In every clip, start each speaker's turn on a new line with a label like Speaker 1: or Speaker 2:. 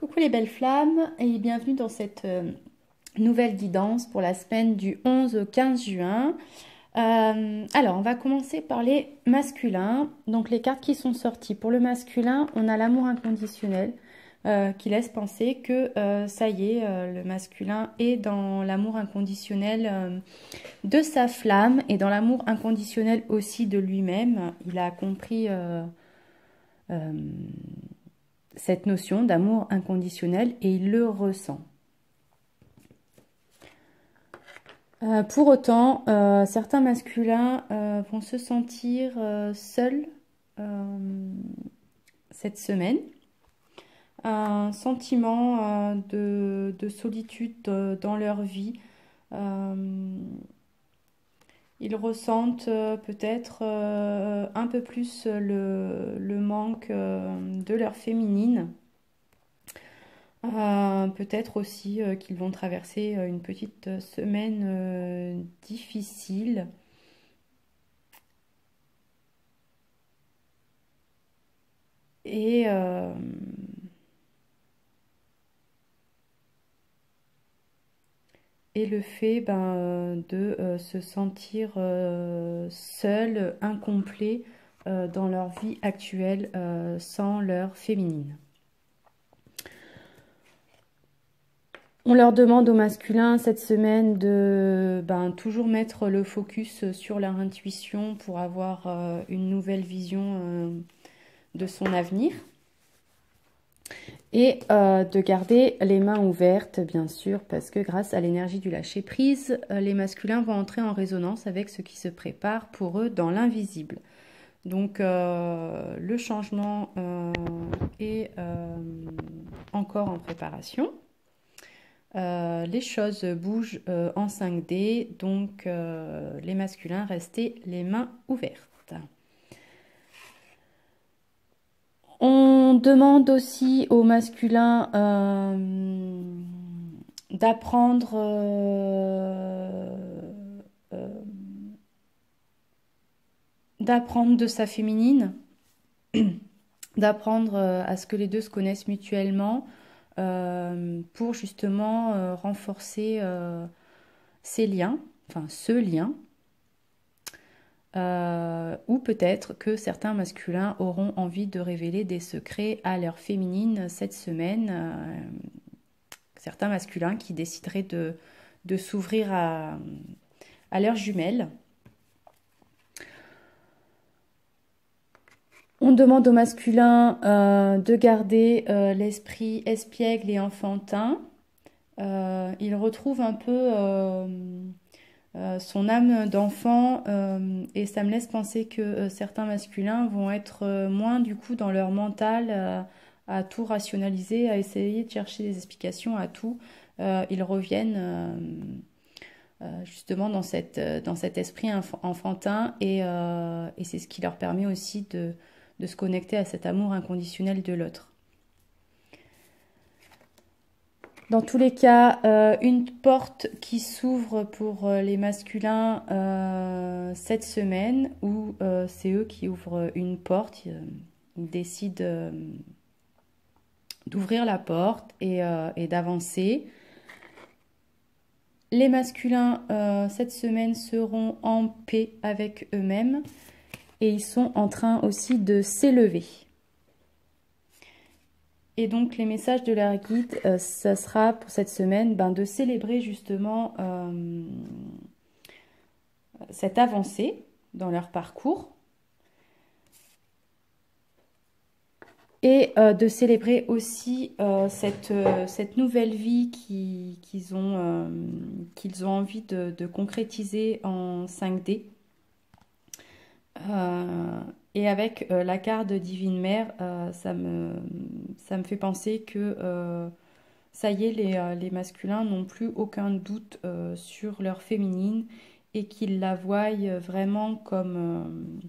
Speaker 1: Coucou les belles flammes et bienvenue dans cette nouvelle guidance pour la semaine du 11 au 15 juin. Alors, on va commencer par les masculins. Donc, les cartes qui sont sorties. Pour le masculin, on a l'amour inconditionnel qui laisse penser que ça y est, le masculin est dans l'amour inconditionnel de sa flamme et dans l'amour inconditionnel aussi de lui-même. Il a compris euh, cette notion d'amour inconditionnel et il le ressent. Pour autant, certains masculins vont se sentir seuls cette semaine. Un sentiment de solitude dans leur vie. Ils ressentent peut-être un peu plus le manque de leur féminine. Peut-être aussi qu'ils vont traverser une petite semaine difficile. Et, euh, et le fait de se sentir seul, incomplet dans leur vie actuelle sans leur féminine. On leur demande au masculin cette semaine de toujours mettre le focus sur leur intuition pour avoir une nouvelle vision de son avenir et de garder les mains ouvertes, bien sûr, parce que grâce à l'énergie du lâcher-prise, les masculins vont entrer en résonance avec ce qui se prépare pour eux dans l'invisible. Donc le changement est encore en préparation. Les choses bougent en 5D, donc les masculins, restez les mains ouvertes. On demande aussi aux masculins d'apprendre de sa féminine, d'apprendre à ce que les deux se connaissent mutuellement pour justement renforcer ces liens, enfin ce lien. Ou peut-être que certains masculins auront envie de révéler des secrets à leur féminine cette semaine. Certains masculins qui décideraient de s'ouvrir à leurs jumelles. On demande aux masculins de garder l'esprit espiègle et enfantin. Ils retrouvent un peu son âme d'enfant et ça me laisse penser que certains masculins vont être moins du coup dans leur mental à tout rationaliser, à essayer de chercher des explications à tout. Ils reviennent justement dans cet esprit enfantin et c'est ce qui leur permet aussi de se connecter à cet amour inconditionnel de l'autre. Dans tous les cas, une porte qui s'ouvre pour les masculins cette semaine, où c'est eux qui ouvrent une porte, ils décident d'ouvrir la porte et d'avancer. Les masculins cette semaine seront en paix avec eux-mêmes et ils sont en train aussi de s'élever. Et donc les messages de leur guide, ça sera pour cette semaine de célébrer justement cette avancée dans leur parcours et de célébrer aussi cette nouvelle vie qu'ils ont envie de concrétiser en 5D. Et avec la carte de Divine Mère, ça me fait penser que ça y est, les masculins n'ont plus aucun doute sur leur féminine et qu'ils la voient vraiment comme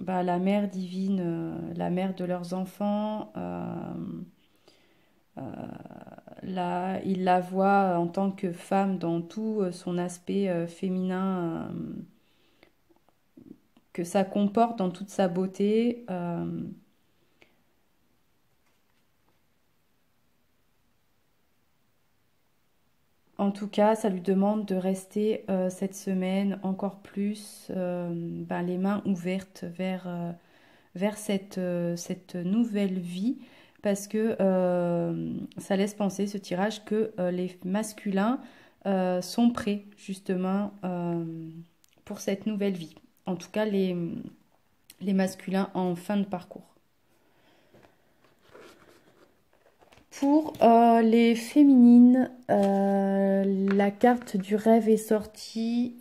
Speaker 1: la mère divine, la mère de leurs enfants. Ils la voient en tant que femme dans tout son aspect féminin que ça comporte dans toute sa beauté. En tout cas, ça lui demande de rester cette semaine encore plus les mains ouvertes vers cette nouvelle vie parce que ça laisse penser ce tirage que les masculins sont prêts justement pour cette nouvelle vie. En tout cas, les masculins en fin de parcours. Pour les féminines, la carte du rêve est sortie.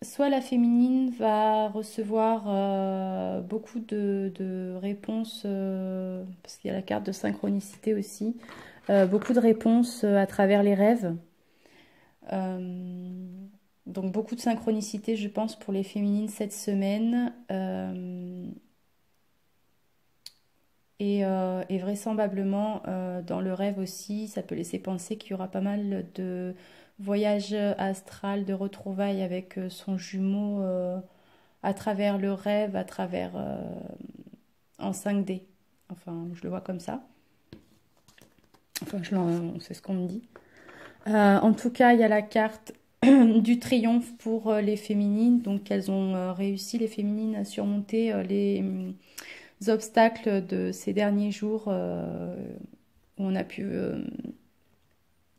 Speaker 1: Soit la féminine va recevoir beaucoup de réponses, parce qu'il y a la carte de synchronicité aussi, beaucoup de réponses à travers les rêves. Donc beaucoup de synchronicité, je pense, pour les féminines cette semaine. Et vraisemblablement, dans le rêve aussi, ça peut laisser penser qu'il y aura pas mal de voyages astral, de retrouvailles avec son jumeau à travers le rêve, à travers en 5D. Enfin, je le vois comme ça. Enfin, c'est ce qu'on me dit. En tout cas, il y a la carte du triomphe pour les féminines. Donc, elles ont réussi, les féminines, à surmonter les obstacles de ces derniers jours où on a pu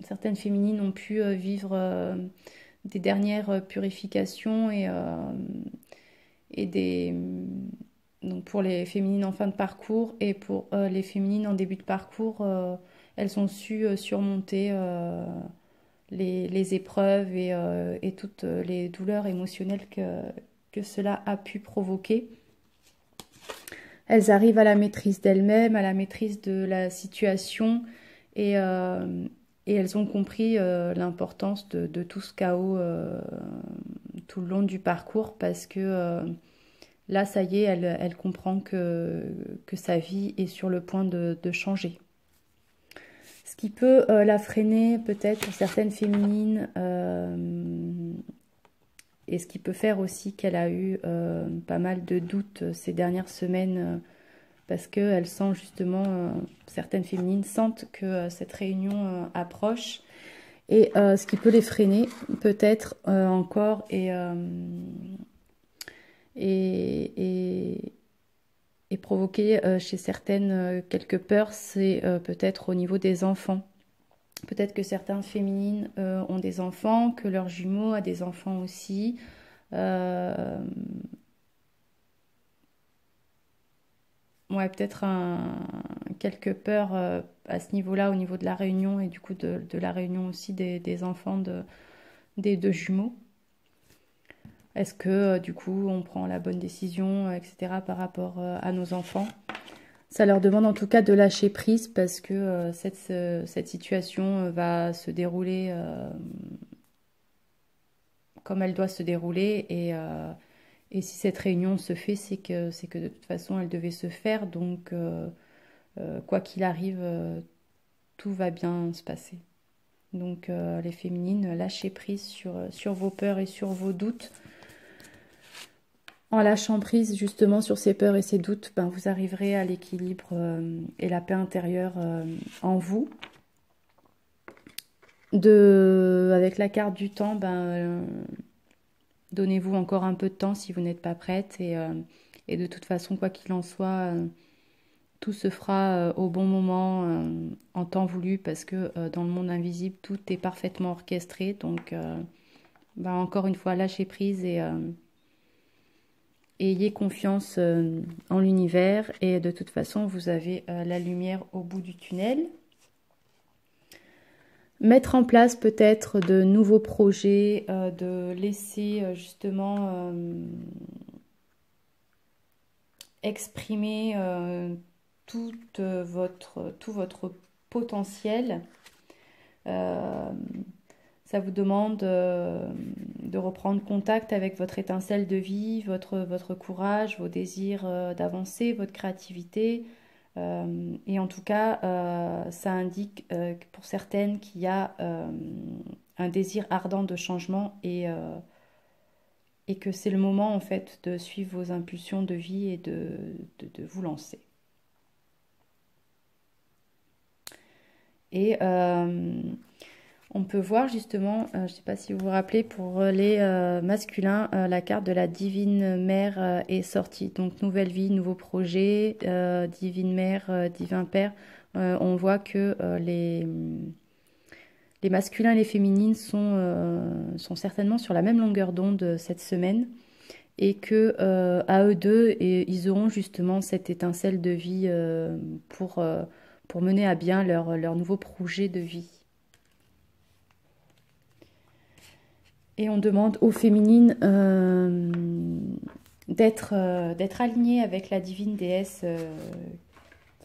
Speaker 1: certaines féminines ont pu vivre des dernières purifications et des donc pour les féminines en fin de parcours et pour les féminines en début de parcours, elles ont su surmonter les épreuves et toutes les douleurs émotionnelles que cela a pu provoquer. Elles arrivent à la maîtrise d'elles-mêmes, à la maîtrise de la situation et elles ont compris l'importance de tout ce chaos tout le long du parcours parce que là, ça y est, elle comprend que sa vie est sur le point de changer. Ce qui peut la freiner peut-être pour certaines féminines et ce qui peut faire aussi qu'elle a eu pas mal de doutes ces dernières semaines parce qu'elle sent justement, certaines féminines sentent que cette réunion approche et ce qui peut les freiner peut-être encore et provoquer chez certaines quelques peurs, c'est peut-être au niveau des enfants. Peut-être que certaines féminines ont des enfants, que leur jumeau a des enfants aussi. Ouais, peut-être quelques peurs à ce niveau-là, au niveau de la réunion et du coup de la réunion aussi des enfants des deux jumeaux. Est-ce que du coup on prend la bonne décision, etc. par rapport à nos enfants? Ça leur demande en tout cas de lâcher prise parce que cette situation va se dérouler comme elle doit se dérouler et si cette réunion se fait, c'est que de toute façon elle devait se faire. Donc quoi qu'il arrive, tout va bien se passer. Donc les féminines, lâchez prise sur vos peurs et sur vos doutes. En lâchant prise justement sur ces peurs et ces doutes, vous arriverez à l'équilibre et la paix intérieure en vous. Avec la carte du temps, donnez-vous encore un peu de temps si vous n'êtes pas prête. Et de toute façon, quoi qu'il en soit, tout se fera au bon moment, en temps voulu, parce que dans le monde invisible, tout est parfaitement orchestré. Donc, encore une fois, lâchez prise et ayez confiance en l'univers et de toute façon vous avez la lumière au bout du tunnel. Mettre en place peut-être de nouveaux projets, de laisser justement exprimer tout votre potentiel. Ça vous demande de reprendre contact avec votre étincelle de vie, votre courage, vos désirs d'avancer, votre créativité. Et en tout cas, ça indique pour certaines qu'il y a un désir ardent de changement et que c'est le moment en fait de suivre vos impulsions de vie et de vous lancer. Et on peut voir justement, je ne sais pas si vous vous rappelez, pour les masculins, la carte de la Divine Mère est sortie. Donc nouvelle vie, nouveau projet, Divine Mère, Divin Père. On voit que les masculins et les féminines sont certainement sur la même longueur d'onde cette semaine. Et que à eux deux, ils auront justement cette étincelle de vie pour mener à bien leur nouveau projet de vie. Et on demande aux féminines d'être alignées avec la divine déesse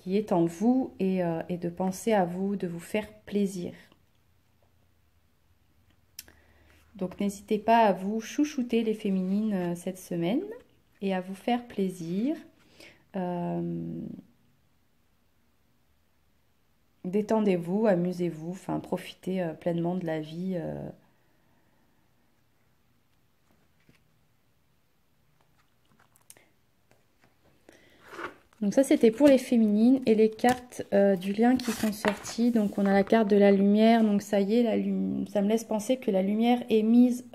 Speaker 1: qui est en vous et de penser à vous, de vous faire plaisir. Donc n'hésitez pas à vous chouchouter les féminines cette semaine et à vous faire plaisir. Détendez-vous, amusez-vous, enfin profitez pleinement de la vie. Donc ça c'était pour les féminines et les cartes du lien qui sont sorties. Donc on a la carte de la lumière, donc ça y est, ça me laisse penser que la lumière est mise,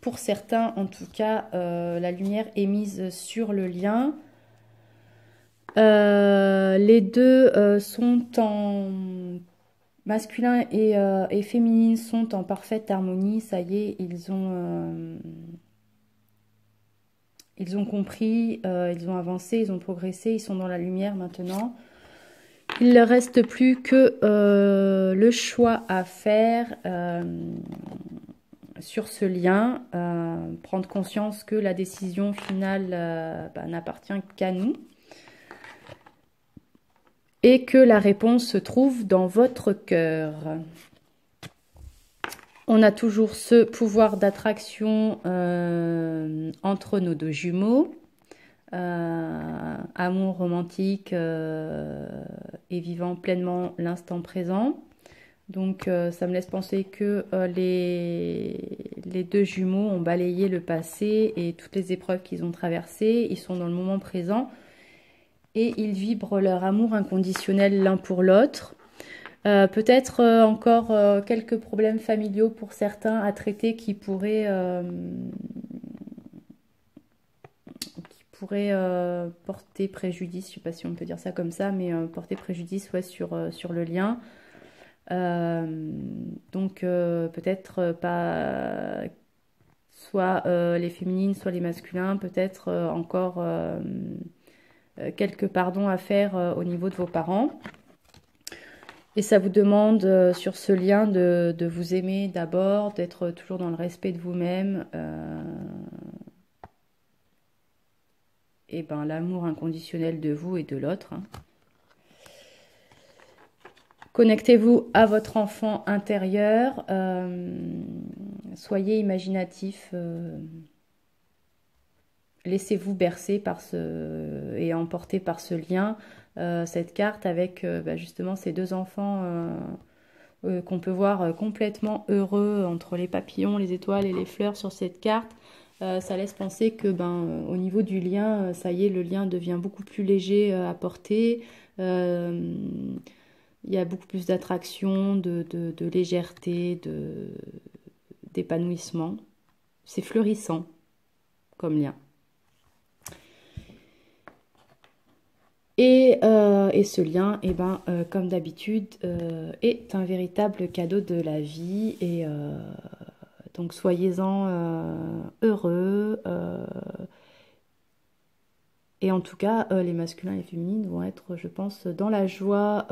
Speaker 1: pour certains en tout cas, la lumière est mise sur le lien. Les deux sont en masculin et féminine sont en parfaite harmonie. Ça y est, ils ont compris, ils ont avancé, ils ont progressé, ils sont dans la lumière maintenant. Il ne leur reste plus que le choix à faire sur ce lien, prendre conscience que la décision finale n'appartient qu'à nous et que la réponse se trouve dans votre cœur. On a toujours ce pouvoir d'attraction entre nos deux jumeaux. Amour romantique et vivant pleinement l'instant présent. Donc ça me laisse penser que les deux jumeaux ont balayé le passé et toutes les épreuves qu'ils ont traversées. Ils sont dans le moment présent et ils vibrent leur amour inconditionnel l'un pour l'autre. Peut-être encore quelques problèmes familiaux pour certains à traiter qui pourraient porter préjudice, je ne sais pas si on peut dire ça comme ça, mais porter préjudice ouais, sur le lien. Donc peut-être pas soit les féminines, soit les masculins, peut-être encore quelques pardons à faire au niveau de vos parents. Et ça vous demande sur ce lien de vous aimer d'abord, d'être toujours dans le respect de vous-même. Et ben l'amour inconditionnel de vous et de l'autre. Hein. Connectez-vous à votre enfant intérieur. Soyez imaginatif. Laissez-vous bercer par et emporter par ce lien. Cette carte avec justement ces deux enfants qu'on peut voir complètement heureux entre les papillons, les étoiles et les fleurs sur cette carte. Ça laisse penser que au niveau du lien, ça y est, le lien devient beaucoup plus léger à porter. Il y a beaucoup plus d'attraction, de légèreté, d'épanouissement. C'est fleurissant comme lien. Et ce lien, comme d'habitude, est un véritable cadeau de la vie. Et donc soyez-en heureux. Et en tout cas, les masculins et les féminines vont être, je pense, dans la joie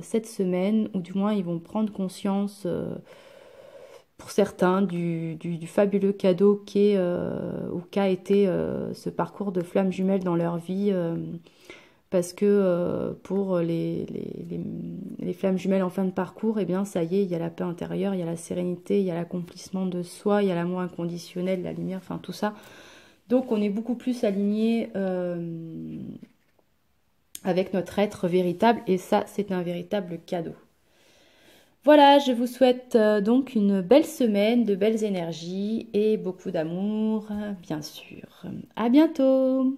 Speaker 1: cette semaine, ou du moins ils vont prendre conscience, pour certains, du fabuleux cadeau qu'a été ce parcours de flammes jumelles dans leur vie. Parce que pour les flammes jumelles en fin de parcours, eh bien ça y est, il y a la paix intérieure, il y a la sérénité, il y a l'accomplissement de soi, il y a l'amour inconditionnel, la lumière, enfin tout ça. Donc on est beaucoup plus aligné avec notre être véritable et ça c'est un véritable cadeau. Voilà, je vous souhaite donc une belle semaine, de belles énergies et beaucoup d'amour, bien sûr. À bientôt!